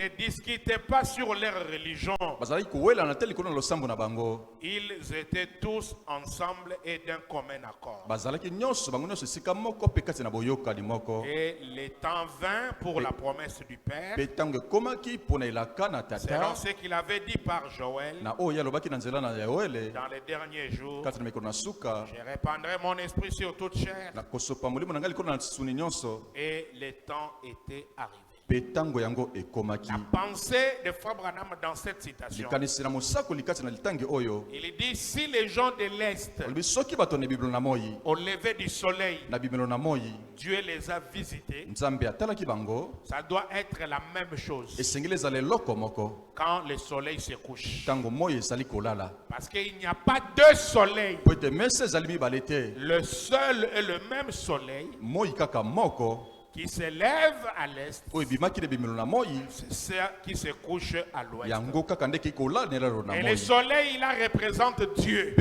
ne discutaient pas sur leur religion. Ils étaient tous ensemble et d'un commun accord. Et le temps vint pour la promesse du Père. Selon ce qu'il avait dit par Joël, dans les derniers jours, je répandrai mon esprit sur toute chair. Et le temps était arrivé. La pensée de Frère Branham dans cette citation, il dit: si les gens de l'Est, au lever du soleil, Dieu les a visités, ça doit être la même chose quand le soleil se couche. Parce qu'il n'y a pas deux soleils. Le seul et le même soleil qui se lève à l'est, c'est ça qui se couche à l'ouest. Et le soleil, il représente Dieu.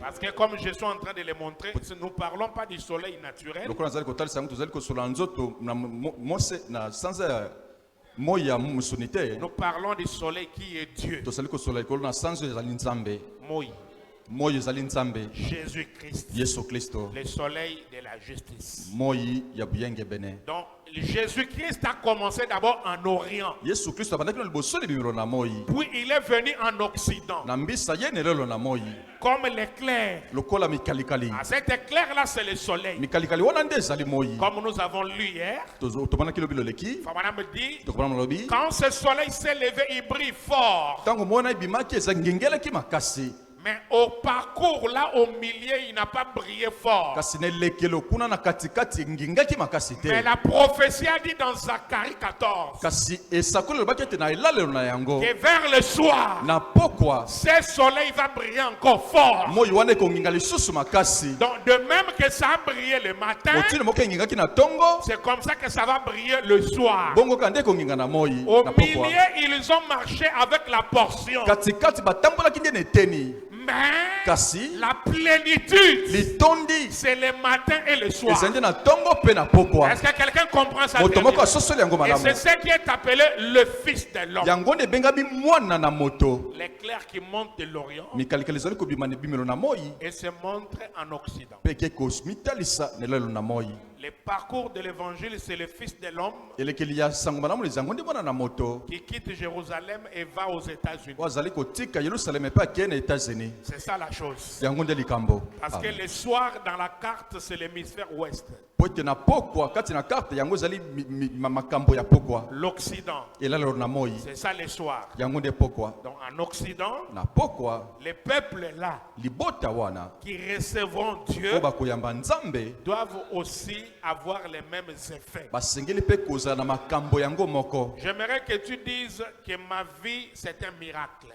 Parce que comme je suis en train de le montrer, nous ne parlons pas du soleil naturel. Nous parlons du soleil qui est Dieu. Jésus-Christ, le soleil de la justice. Donc Jésus-Christ a commencé d'abord en Orient. Puis il est venu en Occident. Comme l'éclair. Cet éclair-là, c'est le soleil. Comme nous avons lu hier, Fabana dit, quand ce soleil s'est levé, il brille fort. Mais au parcours, là au milieu, il n'a pas brillé fort. Mais la prophétie a dit dans Zacharie 14 que vers le soir, ce soleil va briller encore fort. Donc de même que ça a brillé le matin, c'est comme ça que ça va briller le soir. Au milieu, ils ont marché avec la portion. Mais la plénitude, c'est le matin et le soir. Est-ce que quelqu'un comprend ça? Et c'est ce qui est appelé le Fils de l'homme. L'éclair qui monte de l'Orient et se montre en Occident. Le parcours de l'évangile, c'est le Fils de l'homme qui quitte Jérusalem et va aux États-Unis. C'est ça la chose. Parce que le soir dans la carte, c'est l'hémisphère ouest. L'Occident, c'est ça le soir. Donc en Occident, les peuples là qui recevront Dieu doivent aussi avoir les mêmes effets. J'aimerais que tu dises que ma vie c'est un miracle.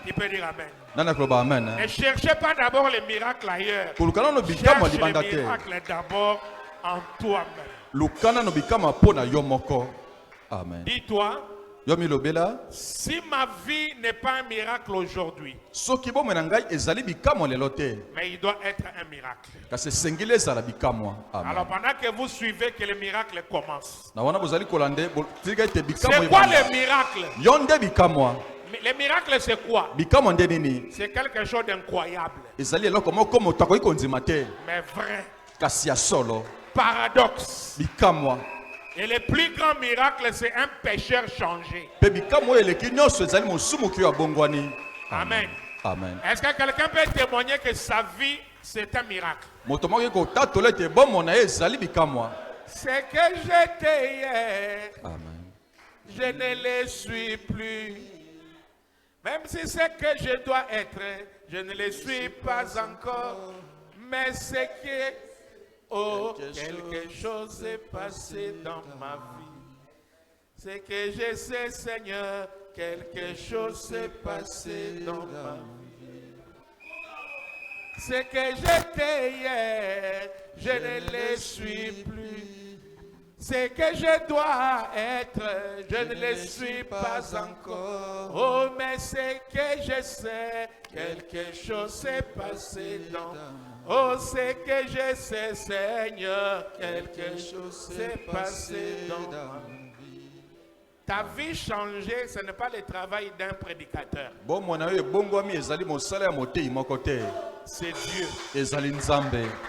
Tu peux dire amen. Ne cherchez pas d'abord les miracles ailleurs. Cherche les miracles d'abord en toi-même. Dis-toi, si ma vie n'est pas un miracle aujourd'hui, mais il doit être un miracle. Alors pendant que vous suivez que le miracle commence, c'est quoi le miracle? Le miracle c'est quoi? C'est quelque chose d'incroyable, mais vrai. Paradoxe. Et le plus grand miracle, c'est un pécheur changé. Amen. Est-ce que quelqu'un peut témoigner que sa vie, c'est un miracle? Ce que j'étais hier, je ne le suis plus. Même si c'est que je dois être, je ne le suis pas encore. Mais c'est que quelque chose s'est passé dans ma vie. C'est que je sais, Seigneur, quelque chose s'est passé dans ma vie. C'est que j'étais hier, je ne le suis plus. C'est que je dois être, je ne le suis pas encore. Oh, mais c'est que je sais, quelque chose s'est passé dans ma vie. Oh, c'est que je sais, Seigneur, quelque chose s'est passé dans ma vie. Ta vie changée, ce n'est pas le travail d'un prédicateur. C'est Dieu.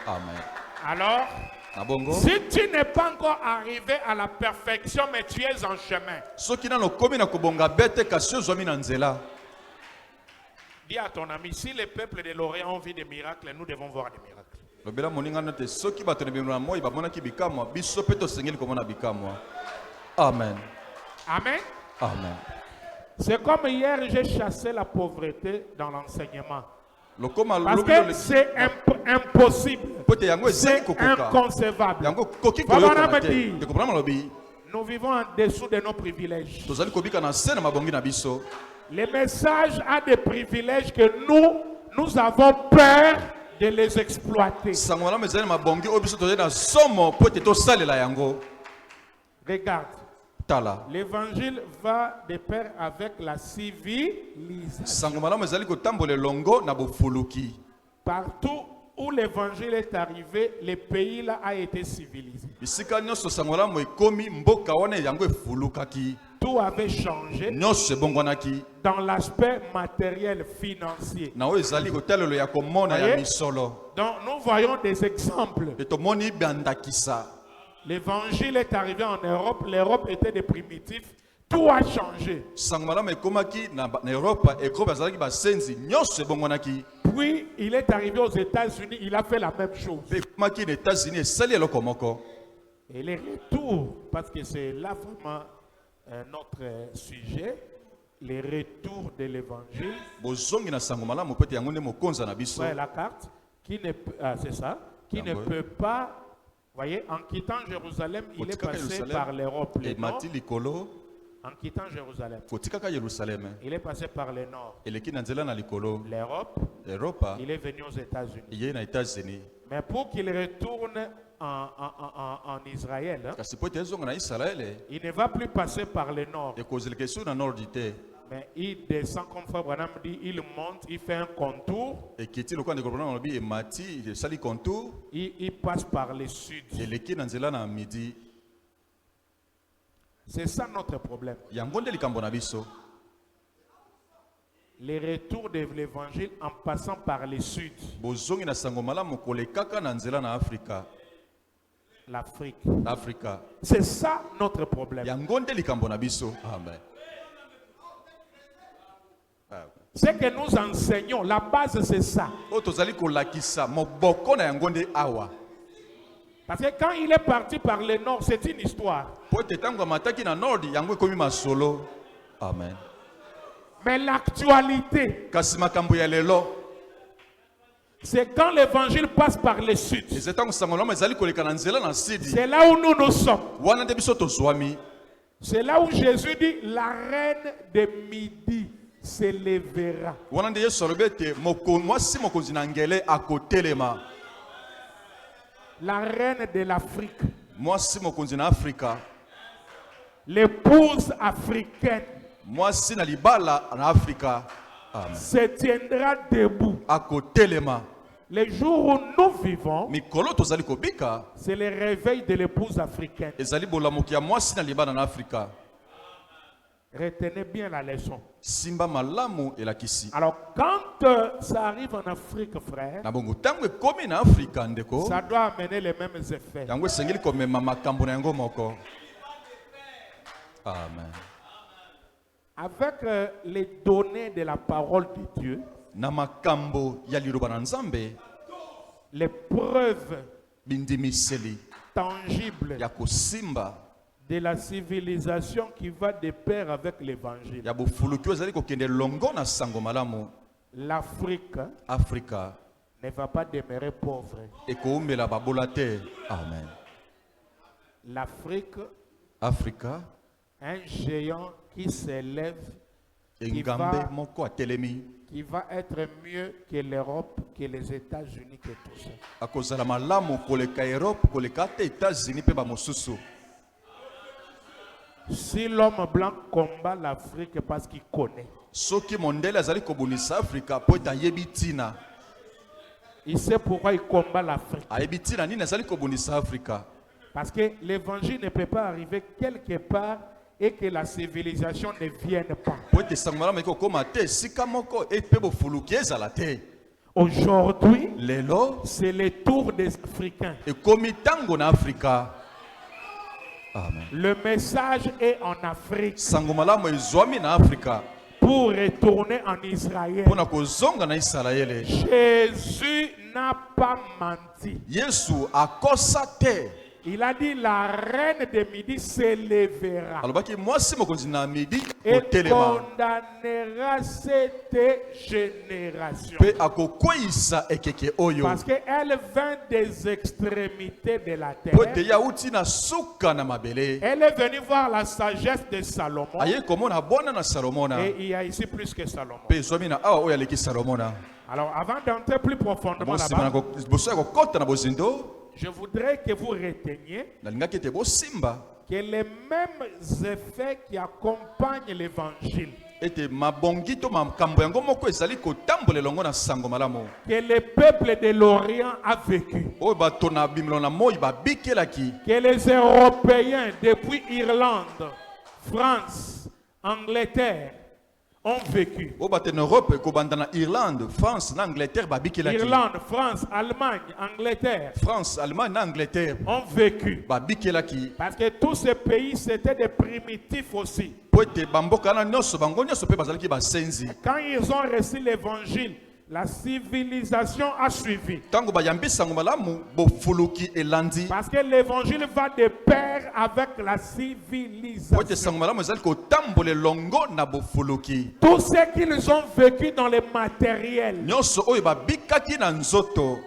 Amen. Alors, si tu n'es pas encore arrivé à la perfection, mais tu es en chemin, dis à ton ami, si les peuples de l'Orient ont vu des miracles, nous devons voir des miracles. Amen. Amen. Amen. C'est comme hier, j'ai chassé la pauvreté dans l'enseignement. Parce que c'est impossible. C'est inconcevable. Nous vivons en dessous de nos privilèges. Le message a des privilèges que nous avons peur de les exploiter. Regarde. L'évangile va de pair avec la civilisation. Partout où l'évangile est arrivé, le pays là a été civilisé. Tout avait changé dans l'aspect matériel financier. Donc nous voyons des exemples. L'évangile est arrivé en Europe, l'Europe était des primitifs, tout a changé. Puis il est arrivé aux États-Unis, il a fait la même chose. Et les retours, parce que c'est là vraiment notre sujet, les retours de l'évangile. Ouais, la carte, c'est ça, qui ne peut pas. Voyez, en quittant Jérusalem, il est passé par l'Europe, le nord. En quittant Jérusalem, il est passé par le nord. L'Europe, il est venu aux États-Unis. Mais pour qu'il retourne en Israël, il ne va plus passer par le nord. Mais il descend, comme Frère Branham dit, il monte, il fait un contour. Il passe par le sud. C'est ça notre problème. Les retours de l'évangile en passant par le sud. L'Afrique. C'est ça notre problème. Amen. C'est que nous enseignons, la base c'est ça. Parce que quand il est parti par le nord, c'est une histoire. Amen. Mais l'actualité, c'est quand l'évangile passe par le sud. C'est là où nous sommes. C'est là où Jésus dit, la reine de midi se lèvera. La reine de l'Afrique. L'épouse africaine. Se tiendra debout. Les jours où nous vivons, c'est le réveil de l'épouse africaine. Retenez bien la leçon. Alors, quand ça arrive en Afrique, frère, ça doit amener les mêmes effets. Amen. Avec les données de la parole de Dieu, les preuves tangibles de la civilisation qui va de pair avec l'évangile. L'Afrique ne va pas demeurer pauvre. Amen. L'Afrique, un géant qui s'élève, qui va être mieux que l'Europe, que les États-Unis, que tout ça. Si l'homme blanc combat l'Afrique parce qu'il connaît, Il sait pourquoi il combat l'Afrique. ayebi ntina nini azali kobundisa Afrika. Parce que l'évangile ne peut pas arriver quelque part et que la civilisation ne vienne pas. Po ete sango malamu ekokoma te esika moko mpe bofuluki ezala te. Aujourd'hui, Lelo c'est le tour des Africains. ekomi ntango na Afrika. Amen. Le message est en Afrique Sango malamu ezwami na Afrika pour retourner en Israël. mpona kozonga na Isalaele. Jésus n'a pas menti. Yesu akosa te. Il a dit la reine de midi s'élèvera Alobaki mwasi mokonzi na midi et kotelema condamnera cette génération. mpe akokweyisa ekeke oyo Parce qu'elle vient des extrémités de la po ete terre. ye awuti na suka na mabele. Elle est venue voir la sagesse de Salomon. Aye komona bwana na Salomona Et il y a ici plus que Salomon. mpe ezwami na awa oyo aleki Salomona. Alors avant d'entrer plus profondément Bosima là-bas, na boso ya kokɔta na bozindo je voudrais que vous reteniez nalingaki ete bosimba que les mêmes effets qui accompagnent l'évangile, ete mabongi to makambo yango moko ezali kotambola elongo na sango malamu que le peuple de l'Orient a vécu, oyo bato na bimelo na moi babikelaki, que les Européens depuis Irlande, France, Angleterre ont vécu. oyo bato na Europe kobanda na Irlande, France na Angleterre babikelaki. Irlande, France, Allemagne, Angleterre France, Allemagne na Angleterre ont vécu. babikelaki. Parce que tous ces pays, c'était des primitifs aussi. Po ete bamboka wana nyonso bango nyonso mpe bazalaki basenzi. Quand ils ont reçu l'évangile, la civilisation a suivi. Ntango bayambi sango malamu bofuluki elandi. Parce que l'évangile va de pair avec la Po ete civilisation. sango malamu ezali kotambola elongo na bofuluki. Tout ce qu'ils ont vécu dans le matériel, Nyonso oyo babikaki na nzoto,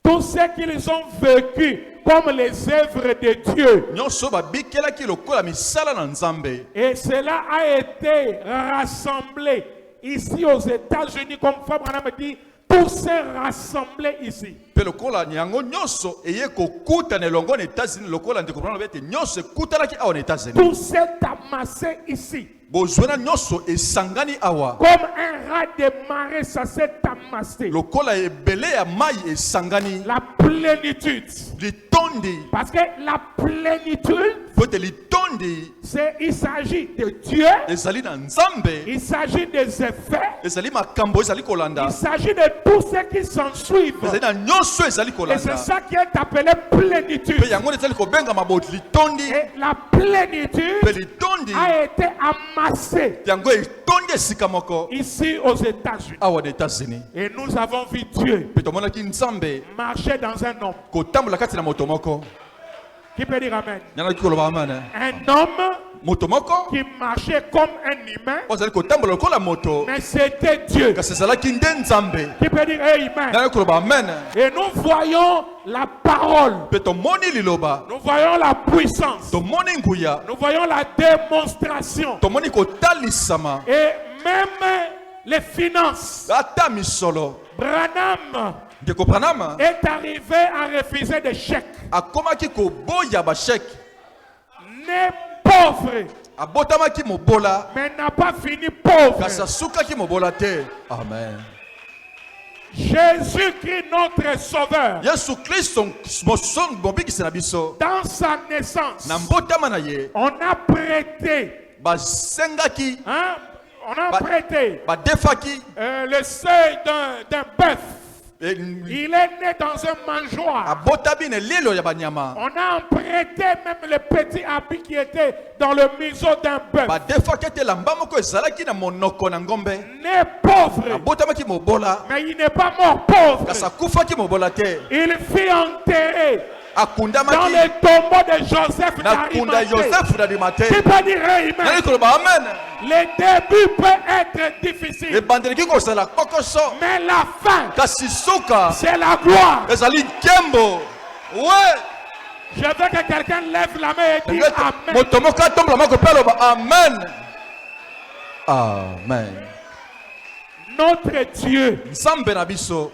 tout ce qu'ils ont vécu comme les œuvres de Dieu, nyonso oyo babikelaki lokola misala na Nzambe. et cela a été rassemblé ici aux États-Unis, comme Frère Branham dit, tout s'est rassemblé ici. Pe lokola yango nyonso eye kokutana elongo na États-Unis lokola ndeko Branham ete nyonso ekutanaki awa na États-Unis. Tout s'est amassé ici. Bozwana nyonso esangani awa. Comme un raz de marée, ça s'est amassé. Lokola ebele ya mai esangani. La plénitude. Litondi. Parce que la plénitude, Po ete litondi il s'agit de Dieu, ezali na Nzambe. il s'agit des effets, Ezali makambo ezali kolanda. il s'agit de tout ce qui s'en suit. Ezali na nyonso ezali Et c'est kolanda. ça qui est appelé plénitude. Pe yango ezali kobenga maboti litondi. Et la plénitude Pe litondi a été amassée yango etondi esika moko ici aux États-Unis. awa na États-Unis. Et nous avons vu Dieu Pe tomonaki Nzambe marcher dans un homme. kotambola kati na moto moko. Qui peut dire Amen? Nyanaki koloba amen. Un homme Moto moko qui marchait comme un humain, ozali kotambola lokola moto mais c'était Dieu. kasi ezalaki nde Nzambe. Qui peut dire Amen? Nyanaki koloba amen. Et nous voyons la parole, Pe tomoni liloba, nous voyons la puissance, tomoni nguya, nous voyons la démonstration tomoni kotalisama. et même les finances. Ata misolo. Branham Ndeko Branham est arrivé à refuser des chèques. akomaki koboya basheke, Né pauvre, abotamaki mobola mais n'a pas fini pauvre. kasi asukaki mobola te. Amen. Jésus-Christ, notre Sauveur, Yesu Kristo mobikisi na biso dans sa naissance, na mbotama na ye on a prêté, basengaki, hein, on a prêté badefaki le seuil d'un bœuf. e- Il est né dans un mangeoire. abotami na elelo ya banyama, On a emprunté même le petit habit qui était dans le museau d'un bœuf. badefaki ete elamba moko ezalaki na monoko na ngombe, Né pauvre, abotamaki mobola mais il n'est pas mort pauvre. kasi akufaki mobola te, Il fut enterré dans akundamaki le tombeau de Joseph na kunda d'Arimathée. Yosefu na ndima te. Tu peux dire amen. Nani koloba amen. Le début peut être difficile, Ebandeleki kozala kokoso mais la fin, kasi suka c'est la gloire. ezali nkembo. Ouais. Je veux que quelqu'un lève la main et dise amen. Moto moko atombola moko mpe aloba amen. Amen. Notre Dieu, Nzambe na biso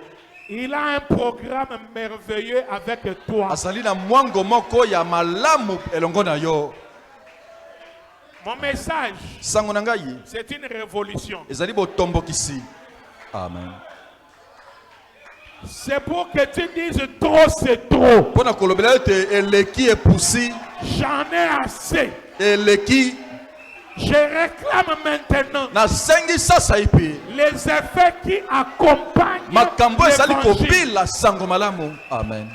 il a un programme merveilleux avec toi. azali na mwango moko ya malamu elongo na yo. Mon message, Sango na ngai c'est une révolution. ezali botombokisi. Amen. C'est pour que tu dises trop, c'est trop. Pona kolobela te eleki epusi. J'en ai assez. Eleki. Je réclame maintenant Na sengi sasa ipi. les effets qui accompagnent Makambo ezali l'évangile. kobila sango malamu. Amen.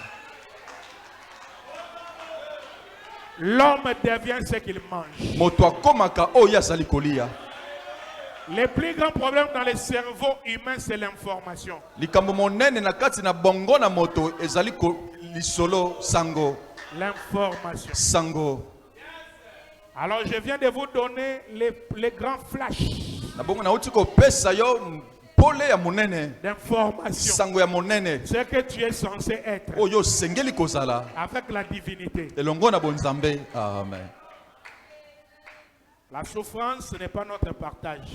L'homme devient ce qu'il mange. Moto akomaka oyo azali kolia. Le plus grand problème dans le cerveau humain, c'est l'information. Likambo monene na kati na bongo na moto ezali ko lisolo sango. L'information. Sango. Alors je viens de vous donner les grands flashs Na bongo na uti ko pesa yo pole ya monene. d'information. Sango ya monene. Ce que tu es censé être Oyo sengeli kozala. avec la divinité. Elongo na bonzambe. Amen. La souffrance n'est pas notre partage,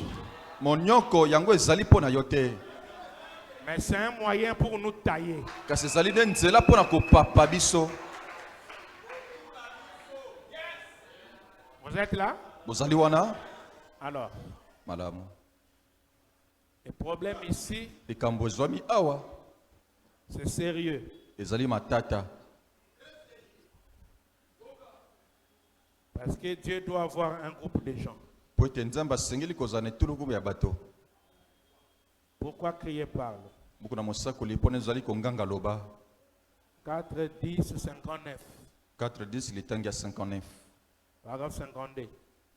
Monyoko yango ezali pona yote. mais c'est un moyen pour nous tailler. Kasi ezali nde nzela pona kopapa biso. Vous êtes là? Bozali wana? Alors, Malamu. le problème ici, Likambo ezwami awa. c'est sérieux. Ezali matata. Parce que Dieu doit avoir un groupe de gens. Po ete nzambe asengeli kozala na etuluku ya bato. Pourquoi crier parle? Buku na mosakoli pona ezali konganga loba. 4, 10, 59. 4:10 litangi ya 59. Paragraphe 52.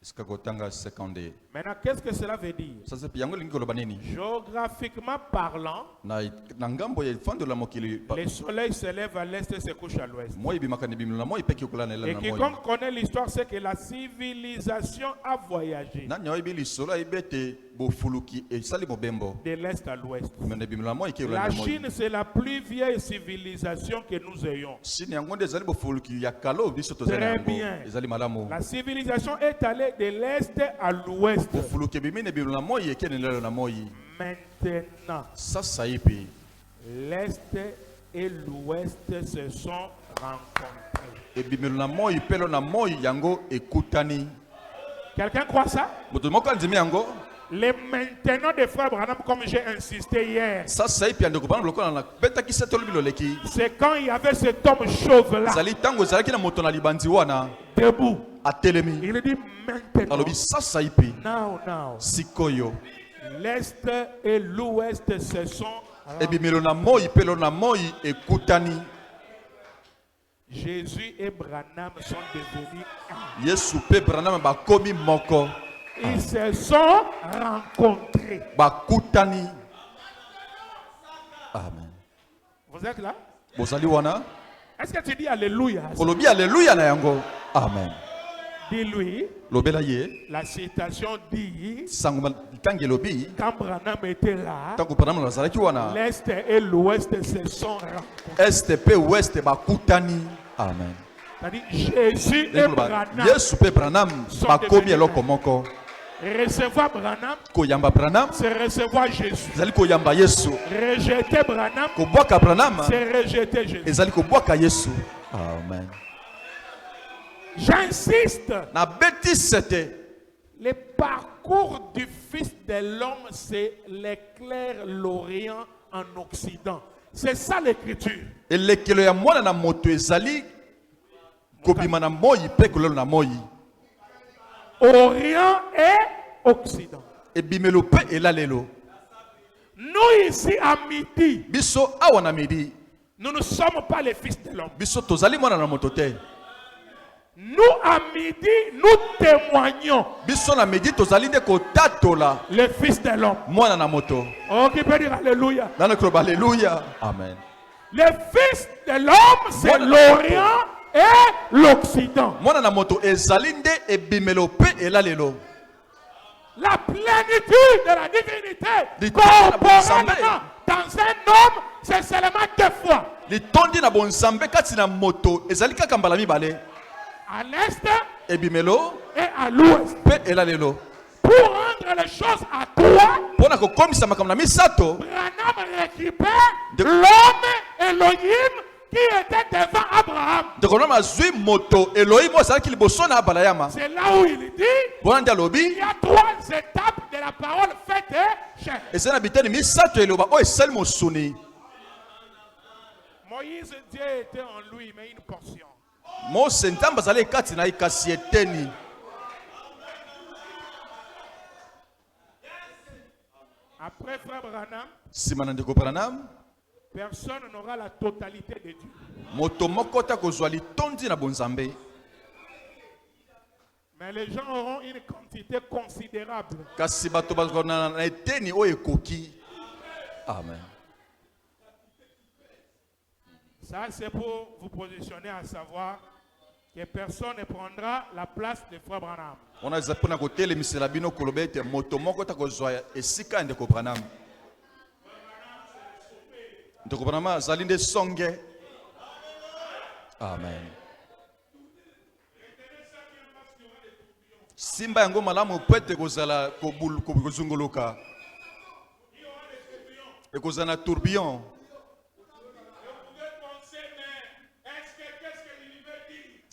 Esika kotanga 52. Maintenant, qu'est-ce que cela veut dire? Sasa pe yango lingi koloba nini? Géographiquement parlant, Na ngambo ya fando la mokili. le soleil se lève à l'est et se couche à l'ouest. Moi ibimaka ni bimilo na moi ipeki okola na Et elana moi. quiconque connaît l'histoire sait que la civilisation a voyagé Nani oyebi lisolo ayebete bofuluki esali mobembo. de l'est à l'ouest. Mais bimilo na moi ike La ola na moi. Chine, c'est la plus vieille civilisation que nous ayons. Chine yango nde ezali bofuluki ya kalo biso tozali Très yango. bien. Ezali malamu. La civilisation est allée de l'est à l'ouest. Bofuluki bimine bimilo na moi ekene lelo na moi. Maintenant, Sasa ipi. l'est et l'ouest se sont rencontrés. Ebimelo na moi pelo na moi yango ekutani. Quelqu'un croit ça? Moto moko andimi yango. Les maintenant des frères Branham, comme j'ai insisté hier, Sasa ipi ande kopana lokola na betaki setolo biloleki. c'est quand il y avait cet homme chauve-là, Zali tango zalaki na moto na libandi wana debout. atelemi. Il dit maintenant, Alobi sasa ipi. now, Sikoyo. l'est et l'ouest se sont rencontrés. Ebimelo na moi pelo na moi ekutani. Jésus et Branham sont devenus un. Yesu pe Branham bakomi moko. Ils se sont rencontrés. Bakutani. Amen. Vous êtes là? Bozali wana. Est-ce que tu dis Alléluia? Kolobi alléluia na yango. Amen. Dis-lui, Lobela ye. la citation dit, Sango tangi lobi. quand Branham était là, Tango Branham na zalaki wana. l'est et l'ouest se sont rencontrés. Este pe ouest bakutani. Amen. C'est-à-dire Jésus et Branham. Yesu pe Branham bakomi eloko moko. Recevoir Branham, Koyamba Branham. c'est recevoir Jésus. Ezali koyamba Yesu. Rejeter Branham, Kobwaka Branham. c'est rejeter Jésus. Ezali kobwaka Yesu. Amen. J'insiste, Na beti sete. le parcours du Fils de l'homme, c'est l'éclair l'Orient en Occident. C'est ça l'écriture. Elekelo ya mwana na moto ezali kobima na moi pe kolelo na moi. Orient et Occident. Ebimelo pe elalelo. Nous ici à midi, Biso awa na midi. nous ne sommes pas les fils de l'homme. Biso tozali mwana na moto te. Nous à midi, nous témoignons Biso na midi tozali nde kotatola les fils de l'homme. mwana na moto. Oh, qui peut dire Alléluia. Nana kroba alléluia. Amen. Les fils de l'homme, c'est Voilà. l'Orient et l'Occident. Mwana na moto ezali nde ebimelo pe elalelo. La plénitude de la divinité Dit- corporellement dans un homme, c'est seulement 2 fois. Litondi na bonzambe kati na moto ezali kaka mbala mibale. À l'est Ebimelo et à l'ouest. pe elalelo. Pour rendre les choses à 3, Pona kokomisa makambo na misato. Branham récupère De- l'homme Elohim qui était devant Abraham. Ndekono mazwi moto Elohim ozalaki liboso na balayama. C'est là où il dit, Bona ndi il alobi y a 3 étapes de la parole faite chair. ezali na biteni misato eloba oyo esali mosuni. Moïse, Dieu était en lui, mais une portion. Mose nzambe azali kati na ye kasi eteni. Après Frère Branham, Sima na ndeko Branham, personne n'aura la totalité de Dieu. moto moko ta kozwa litondi na bonzambe. Mais les gens auront une quantité considérable. Kasi bato bazona na eteni oyo ekoki. Amen. Ça, c'est pour vous positionner à savoir que personne ne prendra la place de Frère Branham. On a zapona kotele misela bino kolobete moto moko ta kozwa esika ndeko Branham. Ndeko Branham azali nde songe. Amen. Simba yango malamu pwete kozala kozunguluka. Ekozana tourbillon.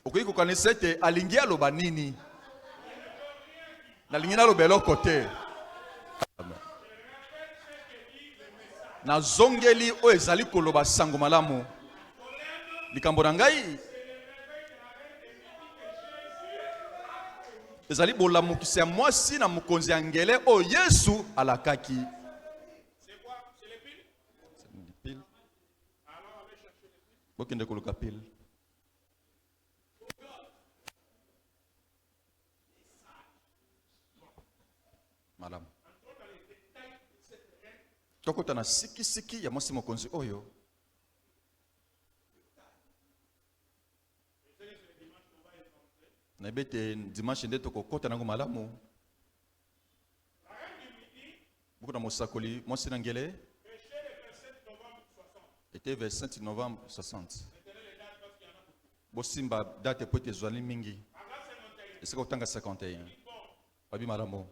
Okoki kokanisa ete alingi aloba nini? Nalingi naloba eloko te. Nazongeli oyo ezali koloba sango malamu. Likambo na ngai ezali bolamukisi ya mwasi na mokonzi ya ngele oyo Yesu alakaki. C'est quoi? C'est les piles? Pile. Alors, allez chercher les piles. Bokende koluka pile. Malamu. Tokota na siki ya mwasi mokonzi oyo. Na bete dimanche nde tokokota nango malamu. Beaucoup na mosakoli mwasi na ngele. Était vers 5 novembre 60. Bosimba date pote zwali mingi. Esika otanga 51. Babi malamu.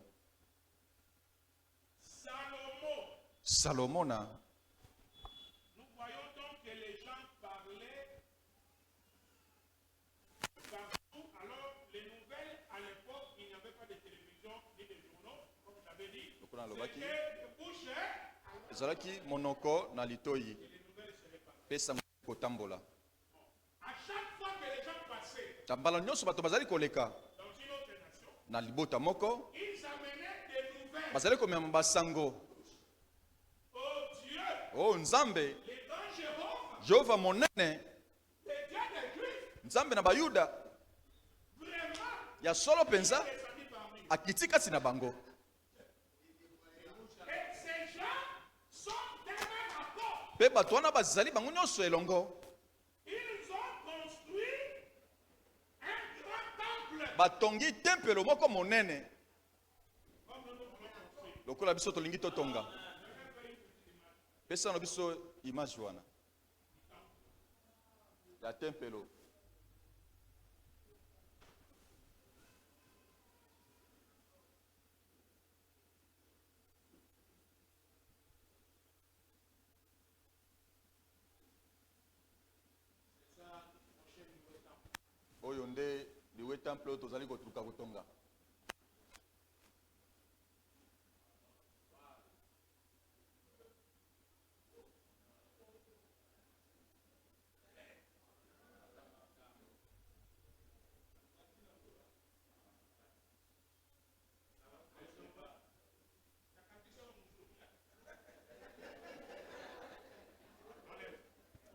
Salomon. Nous voyons donc que les gens parlaient partout. Alors, les nouvelles, à l'époque, il n'y avait pas de télévision ni de journaux, comme vous l'avez dit. C'était bouche. Ezalaki monoko na litoyi. Pesa kotambola. À chaque fois que les gens passaient Tambala nyonso bato bazali koleka dans une autre nation, na libota moko. ils amenaient des nouvelles. Bazali komema basango. Oh Dieu, Oh Nzambe, les grands Jéhovah, Jehova monene, les dieux des Juifs, Nzambe na Bayuda, vraiment, ya solo penza, les amis parmi nous. akiti kati na bango. Et ces gens sont des mêmes accords. Pe bato wana bazali bango nyonso elongo. Ils ont construit un grand temple. Batongi tempelo moko monene. Lokola biso tolingi totonga. Pesa na biso image wana. Ya tempelo. Oyo nde liwe temple oyo tozali kotuluka kotonga.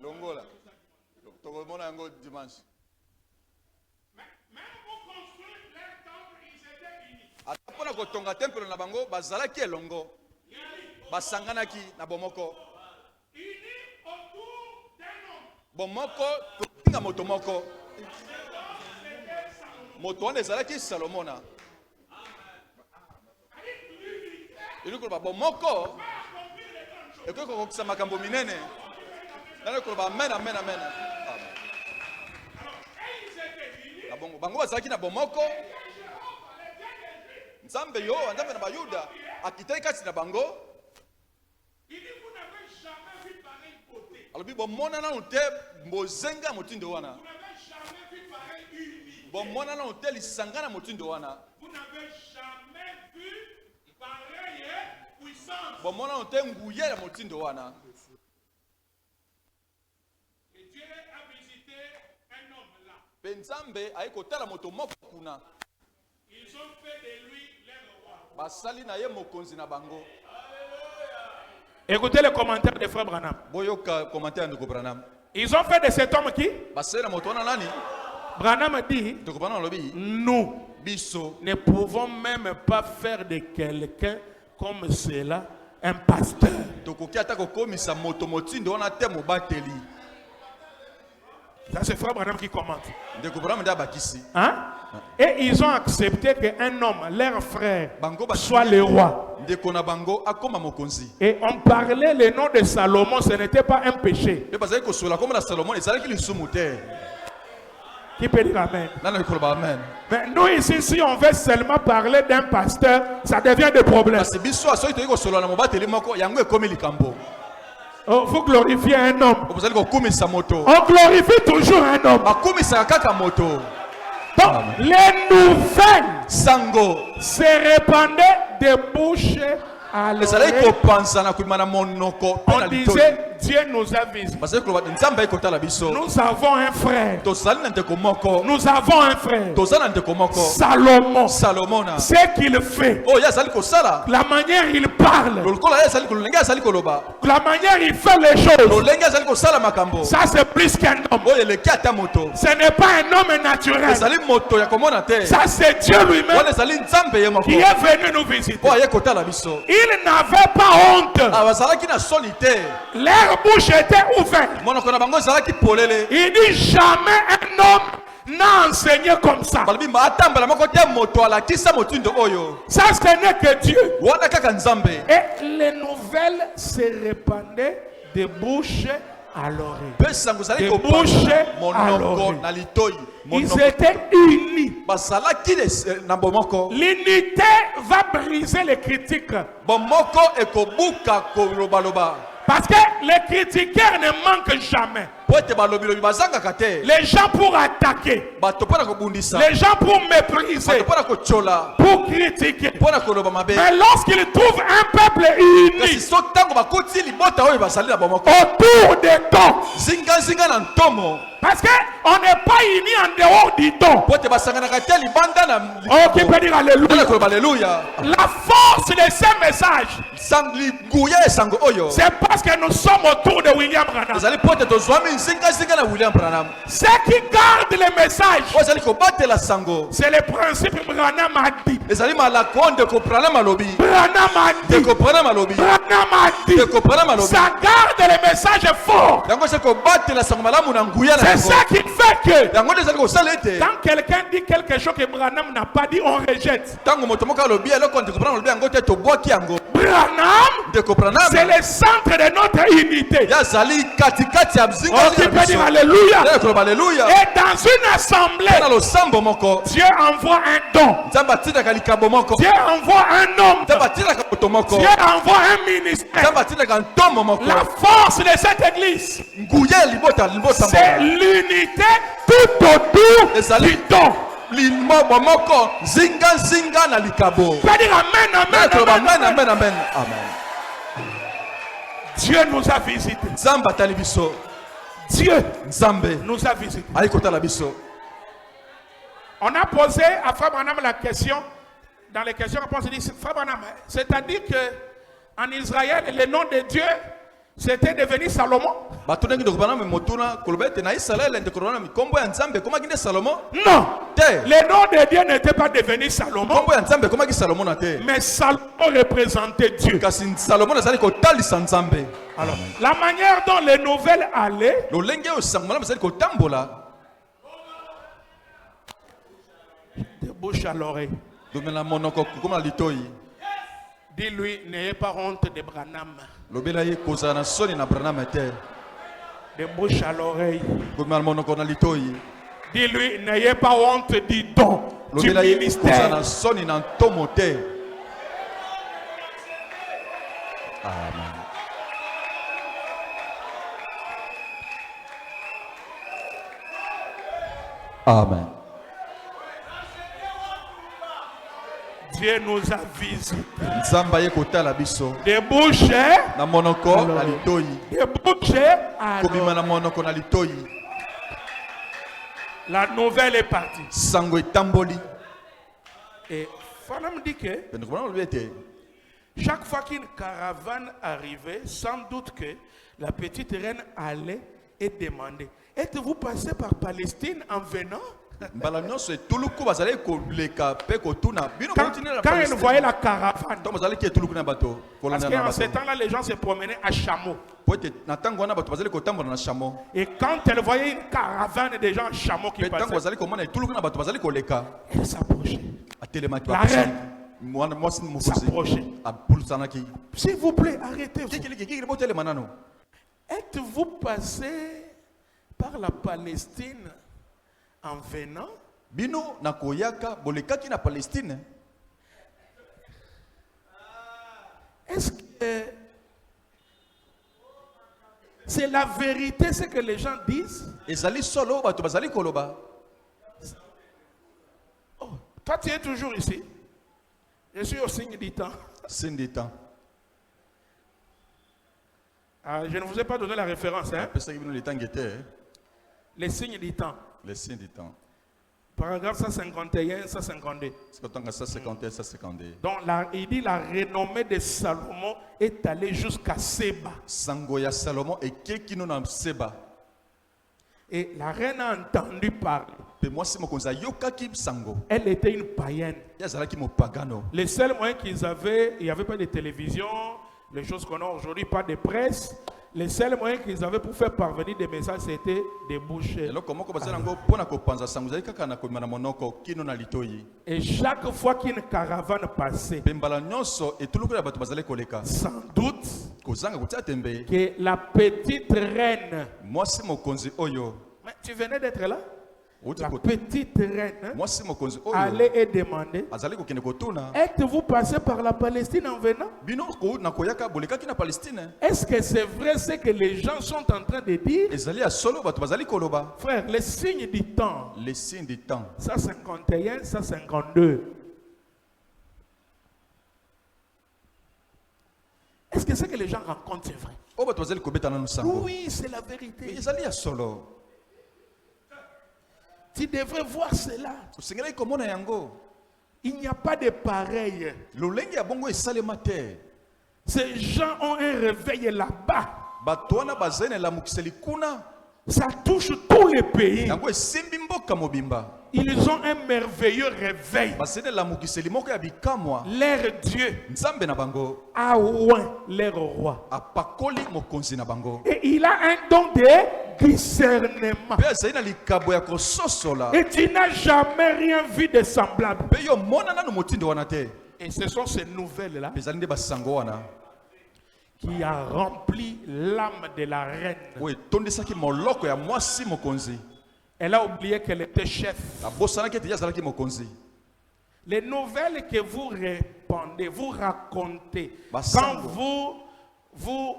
Longola. Tokomona yango dimanche. Même pour construire leur temple, ils étaient unis. Ata mpona kotonga tempelo na bango bazalaki elongo. Basanganaki na bomoko. Unis autour d'un homme. Bomoko tokinga moto moko. Moto wana ezalaki Salomona. Ili koloba bomoko ekoki kokokisa makambo minene. Nani koloba amen amen amen. Bango bazalaki na bomoko. Nzambe yo, Nzambe na Bayuda akitaki kati na bango. Il dit, vous n'avez jamais vu pareille beauté. Alobi bomona nanu te mbozenga motindo wana. Vous n'avez jamais vu pareille unité. Bomona nanu te lisanga na motindo wana. Vous n'avez jamais vu pareille puissance. Bomona nanu te nguye na motindo wana. Ils ont fait de lui leur roi. Écoutez les commentaires de Frère Branham. Ils ont fait de cet homme qui? Branham dit, nous ne pouvons même pas faire de quelqu'un comme cela un pasteur. Ça c'est Frère Branham qui commente. Hein? Et ils ont accepté qu'un homme, leur frère, soit le roi. Et on parlait le nom de Salomon, ce n'était pas un péché. Qui peut dire amen? Mais nous ici, si on veut seulement parler d'un pasteur, ça devient des problèmes. Oh, vous glorifiez un homme. On glorifie toujours un homme. Donc, les nouvelles se répandaient de bouche à l'oreille. On disait, Dieu nous a visités. Nous avons un frère. Nous avons un frère. Salomon. Ce qu'il fait. La manière il parle. La manière il fait les choses. Ça c'est plus qu'un homme. Ce n'est pas un homme naturel. Ça c'est Dieu lui-même qui est venu nous visiter. Il n'avait pas honte. Leur bouche était ouverte. Il dit jamais un homme n'a enseigné comme ça. Ça ce n'est que Dieu. Et les nouvelles se répandaient de bouche à l'oreille. De bouche à l'oreille. Ils étaient unis. L'unité va briser les critiques. Parce que les critiqueurs ne manquent jamais. Les gens pour attaquer. Les gens pour mépriser. Pour critiquer. Mais lorsqu'ils trouvent un peuple uni autour des dons. Parce qu'on n'est pas unis en dehors du don. Oh, qui peut dire alléluia. La force de ces messages, c'est parce que nous sommes autour de William Branham. Ceux qui gardent les messages, c'est le principe Branham a dit. Branham a dit. Ça garde les messages forts. C'est ça qui fait que quand quelqu'un dit quelque chose que Branham n'a pas dit, on rejette. Branham, c'est le centre de notre unité. Oh, tu peux dire alléluia. Et dans une assemblée, Dieu envoie un don. Dieu envoie un homme. Dieu envoie un ministère. La force de cette église, c'est l'unité tout autour du don. Pas dire amen, amen. Dieu nous a visités. Dieu nous a visités. On a posé à Frère Branham la question, dans les questions-réponses, il dit, Frère Branham, c'est-à-dire que en Israël, le nom de Dieu, c'était devenu Salomon? Non. Le nom de Dieu n'était pas devenu Salomon. Mais Salomon représentait Dieu. Alors, la manière dont les nouvelles allaient, de bouche à l'oreille. Dis-lui, n'ayez pas honte de Branham. De bouche à l'oreille. Dis-lui, n'ayez pas honte du don du ministère. Amen. Amen. Dieu nous a visités. De bouche à l'oreille. De bouche à l'oreille. La nouvelle est partie. Sango etamboli. Et Fana me dit que chaque fois qu'une caravane arrivait, sans doute que la petite reine allait et demandait: êtes-vous passé par Palestine en venant? Quand elle voyait la caravane, parce qu'en ce temps-là, les gens se promenaient à chameau. Et quand elle voyait une caravane de gens à chameau qui passaient, elle s'approchait. La reine s'approchait. S'il vous plaît, arrêtez-vous. Êtes-vous passé par la Palestine en venant? Bino na koyaka bolekaki na Palestine. Est-ce que c'est la vérité ce que les gens disent? Ezali solo bato bazali koloba. Oh, toi tu es toujours ici. Je suis au signe du temps. Signe du temps. Je ne vous ai pas donné la référence. Hein? Les signes du temps. Les signes du temps. Paragraphe 151, 152. 151, 152. Donc il dit la renommée de Salomon est allée jusqu'à Séba. Sangoya Salomon et Kekino na Séba. Et la reine a entendu parler. Elle était une païenne. Les seuls moyens qu'ils avaient, il n'y avait pas de télévision, les choses qu'on a aujourd'hui, pas de presse. Les seuls moyens qu'ils avaient pour faire parvenir des messages, c'était des bouchées. Et chaque fois qu'une caravane passait, sans doute que la petite reine, mais tu venais d'être là? La petite reine allait et demandait: êtes-vous passé par la Palestine en venant? Est-ce que c'est vrai ce que les gens sont en train de dire? Frère, les signes du temps. Les signes du temps. 151, 152. Est-ce que ce que les gens racontent c'est vrai? Oui, c'est la vérité. Tu devrais voir cela. Il n'y a pas de pareil. Ces gens ont un réveil là-bas. Ça touche tous les pays. Ils ont un merveilleux réveil. Leur Dieu a oint leur roi. Et il a un don de discernement. Et tu n'as jamais rien vu de semblable. Et ce sont ces nouvelles-là qui a rempli l'âme de la reine. Elle a oublié qu'elle était chef. Les nouvelles que vous répondez, vous racontez, quand vous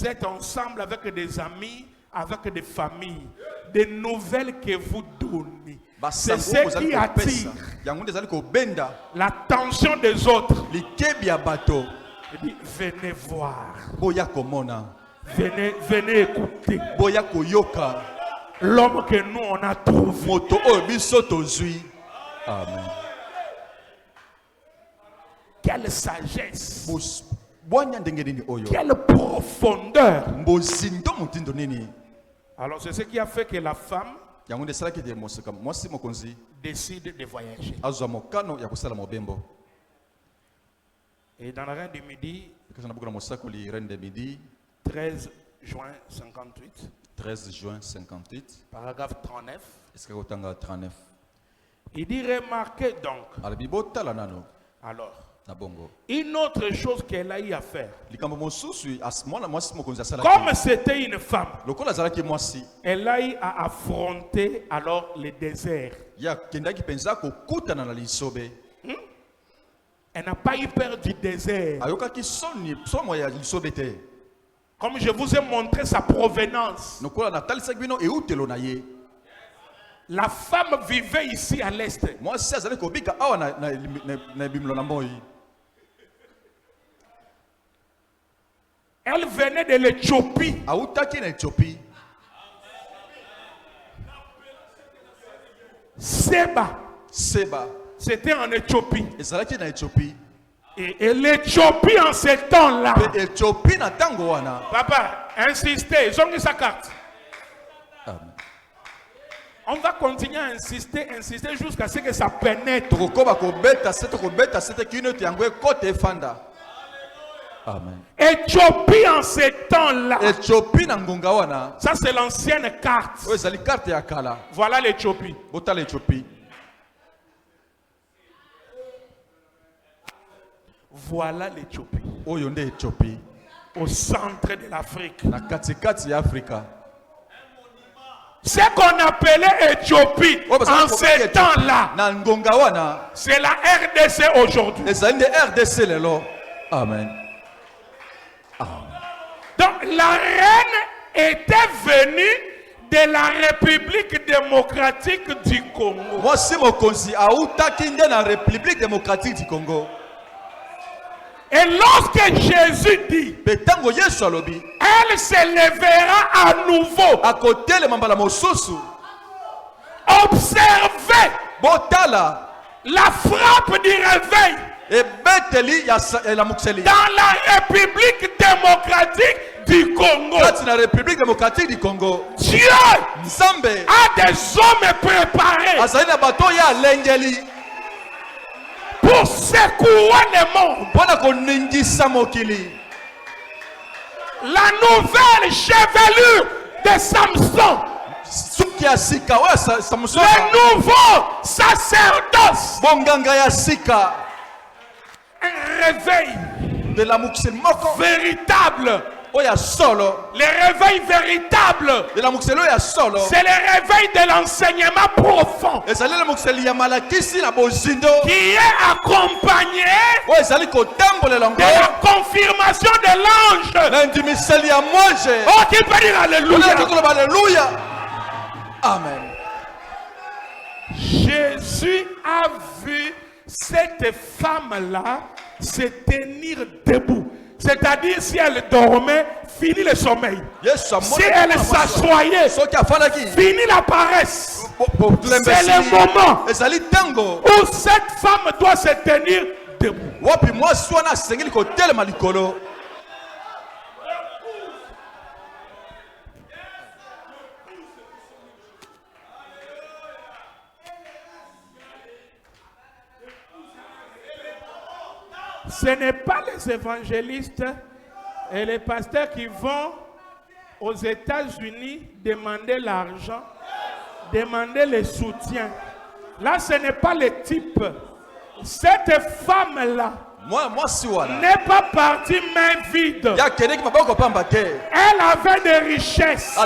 êtes ensemble avec des amis, avec des familles, des nouvelles que vous donnez, c'est ce qui attire l'attention des autres. Il dit: venez voir. Venez écouter. L'homme que nous on a trouvé. Amen. Quelle sagesse. Quelle profondeur. Alors c'est ce qui a fait que la femme décide de voyager. Et dans la reine du midi, 13 juin 58, 13 juin 58, paragraphe 39, il dit: remarquez donc. Alors, une autre chose qu'elle a eu à faire. Comme c'était une femme, elle a eu à affronter alors le désert. Elle n'a pas eu peur du désert. Comme je vous ai montré sa provenance. La femme vivait ici à l'est. Elle venait de l'Éthiopie. Seba. Seba. C'était en Éthiopie. Ezalaki na Éthiopie. Et l'Éthiopie en ce temps-là. Pe Éthiopie na tango wana. Papa, insistez, ils ont mis sa carte. Amen. On va continuer à insister jusqu'à ce que ça pénètre. Tokokoba kobeta sete kino tiango kote fanda. Amen. Éthiopie en ce temps-là. Éthiopie na ngonga wana. Ça c'est l'ancienne carte. Oyo ezali carte ya kala. Voilà l'Éthiopie. Bota l'Éthiopie. Voilà l'Éthiopie. Oyo nde Éthiopie. Au centre de l'Afrique. Na katikati ya Afrika. Ce qu'on appelait Éthiopie en ce temps-là, c'est la RDC aujourd'hui. RDC lelo. Amen. Donc la reine était venue de la République démocratique du Congo. Moi si mokonzi auta kinde na République démocratique du Congo. Et lorsque Jésus dit, elle se lèvera à nouveau. À côté le mambala mosusu. Observez la frappe du réveil. Et dans la République démocratique du Congo. La République démocratique du Congo. Dieu a des hommes préparés pour secouer le monde. La nouvelle chevelure de Samson. Le nouveau sacerdoce. Un réveil de la véritable. Le réveil véritable, c'est le réveil de l'enseignement profond qui est accompagné de la confirmation de l'ange. Oh, qui peut dire alléluia. Amen. Jésus a vu cette femme-là se tenir debout. C'est-à-dire, si elle dormait, fini le sommeil. Si elle s'assoyait, fini la paresse. C'est le moment où cette femme doit se tenir debout. Ce n'est pas les évangélistes et les pasteurs qui vont aux États-Unis demander l'argent, demander le soutien. Là, ce n'est pas le type. Cette femme-là n'est pas partie main vide. Elle avait des richesses.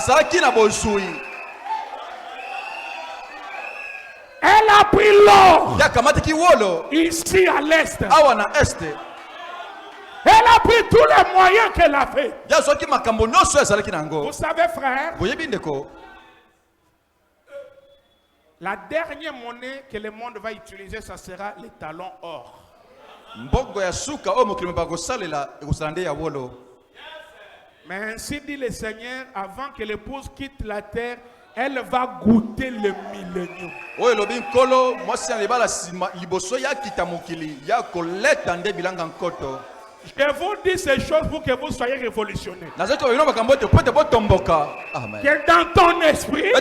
Elle a pris l'or ici à l'est. Elle a pris tous les moyens qu'elle avait. Vous savez, frère, la dernière monnaie que le monde va utiliser, ça sera les talons or. Mais ainsi dit le Seigneur, avant que l'épouse quitte la terre, elle va goûter le millénium. Je vous dis ces choses pour que vous soyez révolutionnés. Que dans ton esprit,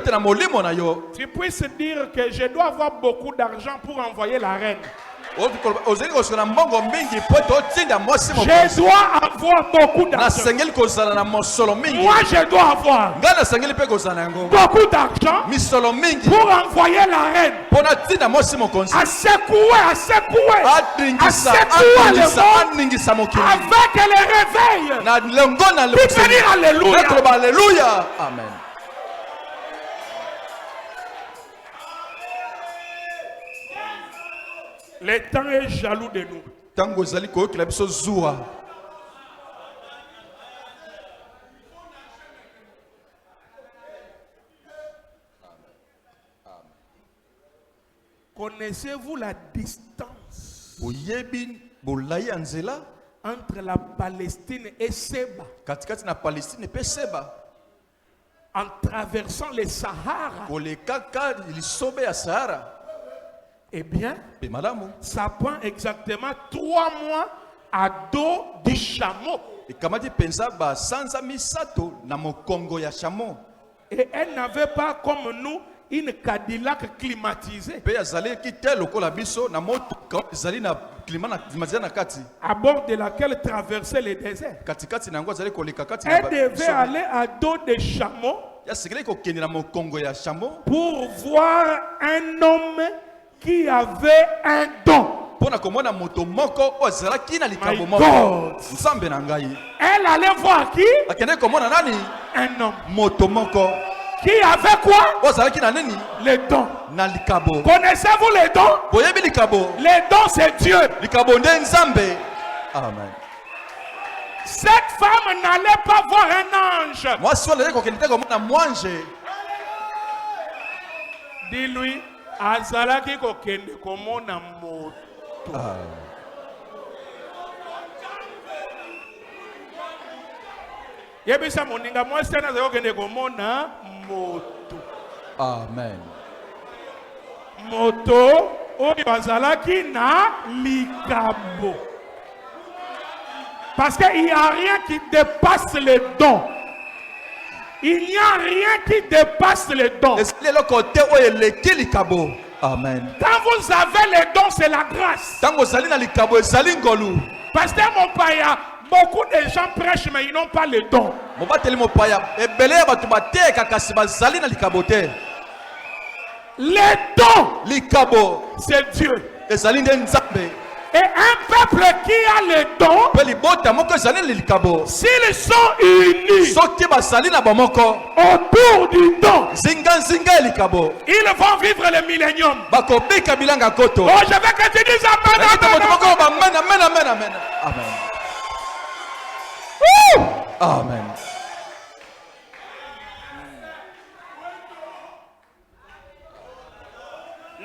tu puisses dire que je dois avoir beaucoup d'argent pour envoyer la reine. Je dois avoir beaucoup d'argent. Moi, je dois avoir beaucoup d'argent pour envoyer la reine à secouer le monde avec le réveil. Tu peux dire alléluia. Amen. Le temps est jaloux de nous. Connaissez-vous la distance entre la Palestine et Seba? en traversant les Sahara. Eh bien, ça prend exactement 3 mois à dos du chameau. Et elle n'avait pas comme nous une Cadillac climatisée. À bord de laquelle traversait le désert. Elle devait aller à dos des chameaux pour voir un homme qui avait un don. My God. Elle allait voir qui? Un homme. Qui avait quoi? Les dons. Connaissez-vous les dons? Les dons, c'est Dieu. Amen. Cette femme n'allait pas voir un ange. Dis-lui, azalaki kokende komona moto. Yebisa moninga mwasi tena azalaki kokende komona moto. Amen. Moto oyo azalaki na likabo. Parce qu'il n'y a rien qui dépasse les dons. Il n'y a rien qui dépasse les dons. Amen. Quand vous avez les dons, c'est la grâce. Pasteur Mopaya, beaucoup de gens prêchent, mais ils n'ont pas les dons. Les dons, c'est Dieu. Et un peuple qui a les dons, s'ils sont unis autour du don, ils vont vivre le millénium. Oh, je veux que tu dises amen. Amen. Amen.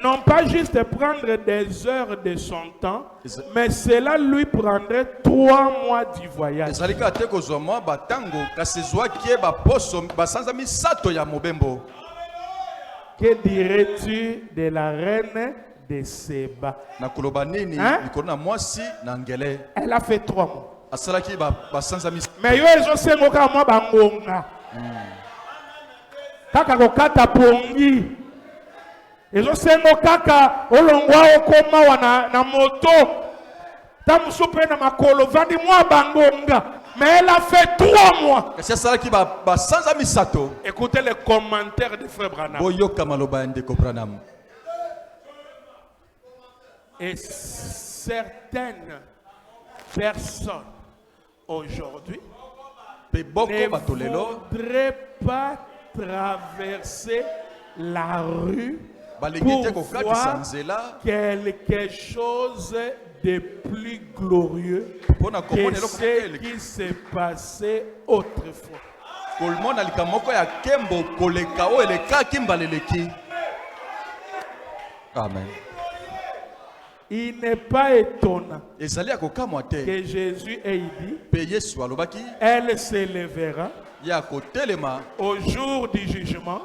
Non pas juste prendre des heures de son temps, mais cela lui prendrait 3 mois du voyage. Que dirais-tu de la reine de Séba? Hein? Elle a fait 3 mois. Mais ils ont 5 mois bangonga. Kaka kokata pongi. Ils ont 5 kaka olongwa okoma wana na moto. Tamusupe na makolo vandi mwa bangonga. Mais elle a fait 3 mois. Écoutez les commentaires de Frère Branham. Et certaines personnes aujourd'hui ne voudraient pas traverser la rue pour voir quelque chose de plus glorieux que ce qui s'est passé autrefois. Amen. Il n'est pas étonnant que Jésus ait dit, elle s'élèvera au jour du jugement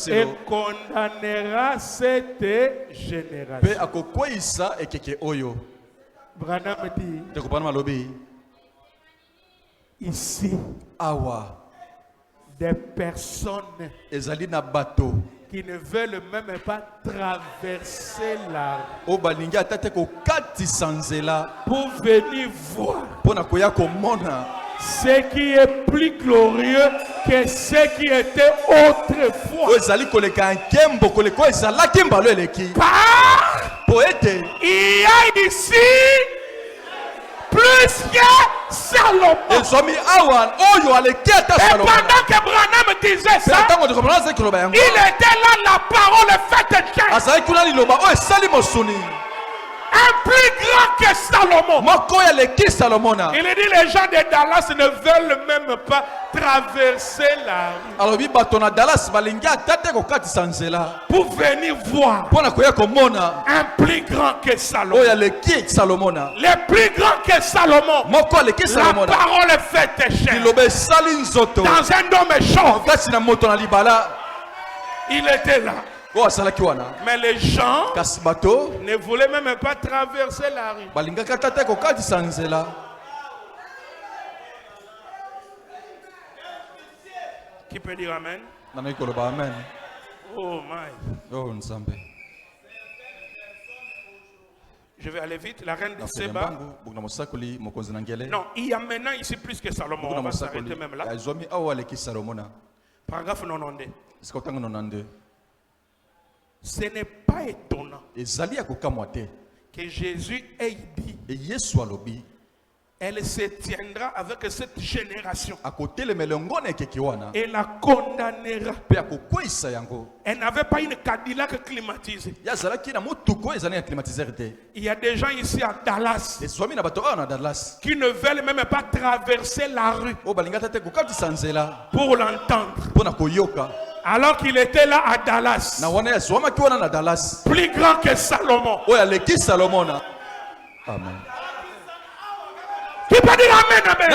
et condamnera cette génération. Branham dit ici des personnes qui ne veulent même pas traverser la rue pour venir voir ce qui est plus glorieux que ce qui était autrefois. Car il y a ici plus que Salomon. Et pendant que Branham disait ça, il était là, la parole faite chair. Un plus grand que Salomon. Moko ya leki Salomona. Il dit les gens de Dallas ne veulent même pas traverser la rue. Alors bi bato na Dallas balingi atate ko katisa nzela. Pour venir voir. Pona koya komona. Un plus grand que Salomon. Oya leki Salomona. Le plus grand que Salomon. Moko leki Salomona. La parole est faite chère. Kilobe sali nzoto. Dans un dôme chaud. Kasi na moto na libala. Il était là. Oh asalaki wana. Mais les gens Kasi bato ne voulaient même pas traverser la rue. balinga katate ko katisa nzela. Qui peut dire amen? Nana koloba amen. Oh my. Oh nzambe. Je vais aller vite. La reine de Séba. Non, il y a maintenant ici plus que Salomon. On va s'arrêter même là. Paragraphe 92. Ce n'est pas étonnant que Jésus ait dit elle se tiendra avec cette génération et la condamnera. Elle n'avait pas une Cadillac climatisée. Il y a des gens ici à Dallas qui ne veulent même pas traverser la rue pour l'entendre. Alors qu'il était là à Dallas, plus grand que Salomon. Amen. Qui peut dire amen, amen?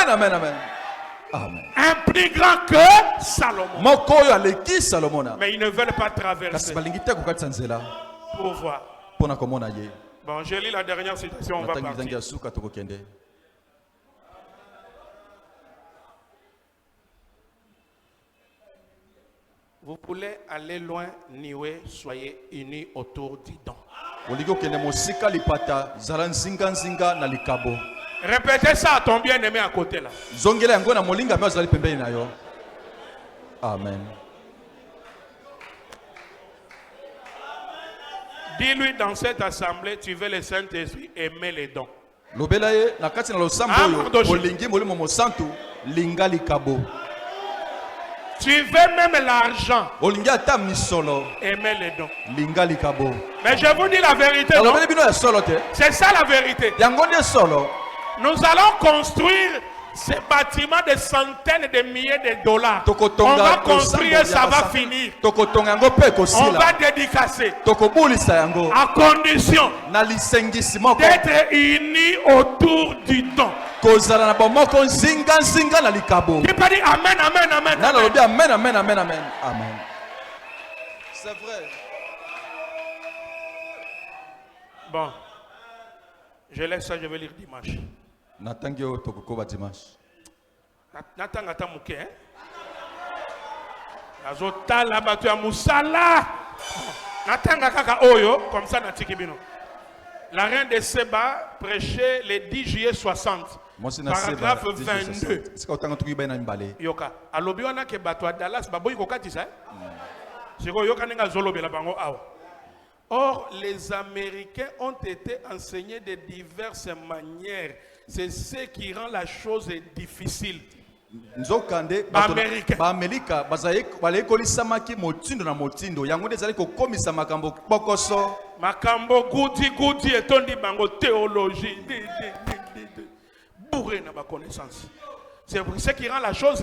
Amen, amen. Amen. Un plus grand que Salomon. Mais ils ne veulent pas traverser. Pour voir. Bon, je lis la dernière citation, on va partir. Vous voulez aller loin, niwe, soyez unis autour du don. Répétez ça à ton bien-aimé à côté là. Amen. Dis-lui dans cette assemblée, tu veux le Saint-Esprit, aimer les dons. Tu veux même l'argent, aimer les dons. Mais je vous dis la vérité, non? C'est ça la vérité. Nous allons construire ces bâtiments de centaines de milliers de dollars. On va construire, ça va finir. On va dédicacer. À condition d'être unis autour du don. Qui peut dire amen, amen, amen, amen, amen, amen, amen, amen. C'est vrai. Bon, je laisse ça, je vais lire dimanche. Natangio tokukoba dimanche. Natanga tamuke, hein? Azotala batu ya musala. Natanga kaka oyo, comme ça natiki bino. La reine de Séba prêchait le 10 juillet 60. Paragraphe 22. Yoka. Alobi wana ke batu a Dallas baboyi kokatisa. Siko yoka nenga zolobela bango awa. Or, les Américains ont été enseignés de diverses manières. C'est ce qui rend la chose difficile. Américain. Makambo goudi etondi bango théologie. Bourré na ba connaissance. C'est ce qui rend la chose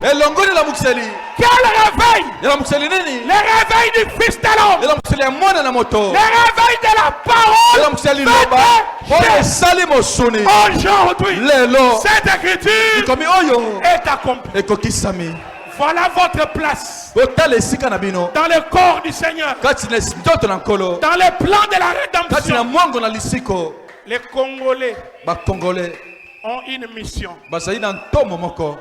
elongoli la mukseli. Quel réveil! La mukseli nini? Le réveil du Fils de l'homme. La mukseli ya mwana na moto. Le réveil de la parole. La mukseli loba. Oyo sali mosuni. Aujourd'hui, Lelo. cette écriture Ikomi oyo. est accomplie. Ekokisami. Voilà votre place Botala esika na bino. dans le corps du Seigneur, Kati na ndoto na nkolo. dans le plan de la Kati na rédemption. mwango na lisiko. Les Congolais Ba Congolais. ont une mission Bazali na ntomo moko.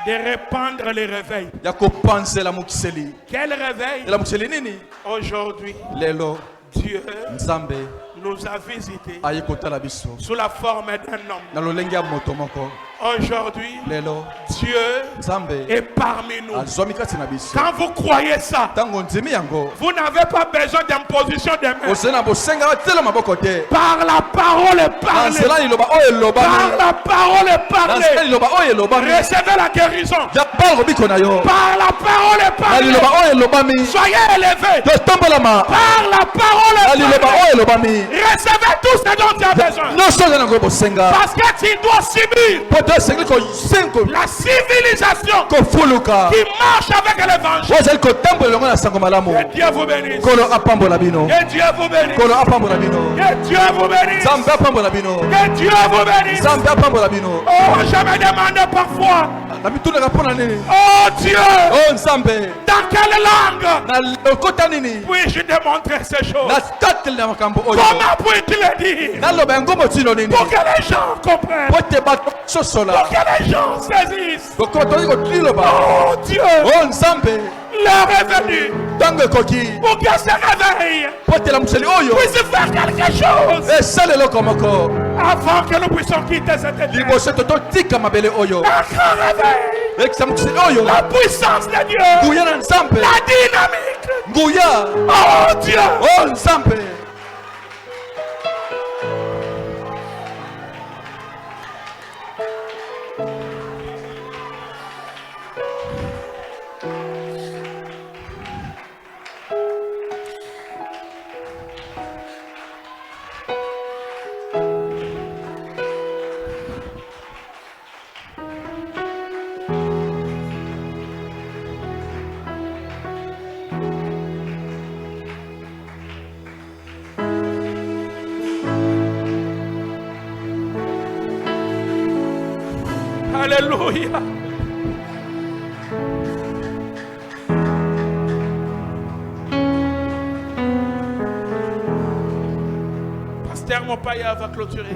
de répandre le réveil. Ya kopanzela mukiseli. Quel réveil? La mukseli nini? Aujourd'hui, Lelo. Dieu Nzambe. nous a visités Aye kotala biso. sous la forme d'un homme. Na lolenge ya moto moko. Aujourd'hui, Lelo. Dieu Nzambe. est parmi nous. Azwami kati na biso. Quand vous croyez ça, Tango nzimi yango. vous n'avez pas besoin d'imposition des mains. Osena bosenga tela maboko te. Par la parole Na parlée. nzela liloba oyo Par elobami. la parole Na nzela parlée. liloba oyo elobami. Recevez la guérison. Ya balo biko na yo. Par la parole Na parlée. liloba oyo elobami. Soyez élevés. Totombolama. Par la Na parole liloba parlée. oyo elobami. Recevez tout ce dont tu as besoin. Nyonso oza nango bosenga. Parce que tu dois subir Po tosengeli kosengo la civilisation kofuluka. qui marche avec l'évangile. Ozali kotambola elongo na sango malamu. Que Dieu vous bénisse. Kolo apambola bino. Que Dieu vous bénisse. Kolo apambola bino. Que Dieu vous bénisse. Nzambe apambola bino. Que Dieu vous bénisse. Nzambe apambola bino. Oh, je me demande parfois, Na mituna kapona nini? oh Dieu, Oh Nzambe. dans quelle langue Na lokota nini? puis-je démontrer ces choses? Na tateli na makambo oyo. Comment puis-je le dire? Naloba yango motino nini? Pour que les gens comprennent. Po te bato sosola. Pour que les gens saisissent. Lokota tozi kotliloba. Oh Dieu, Oh Nzambe. l'heure est venue Tango ekoki. pour que ce réveil Po te la museli oyo. puisse faire quelque chose Esala eloko moko. avant que nous puissions quitter cette terre. Liboso totika mabele oyo. Un grand réveil. Ekisa museli oyo. La puissance de Dieu. Nguya na Nzambe. La dynamique. Nguya. Oh Dieu. Oh Nzambe. Alléluia. Pasteur Mopaya va clôturer.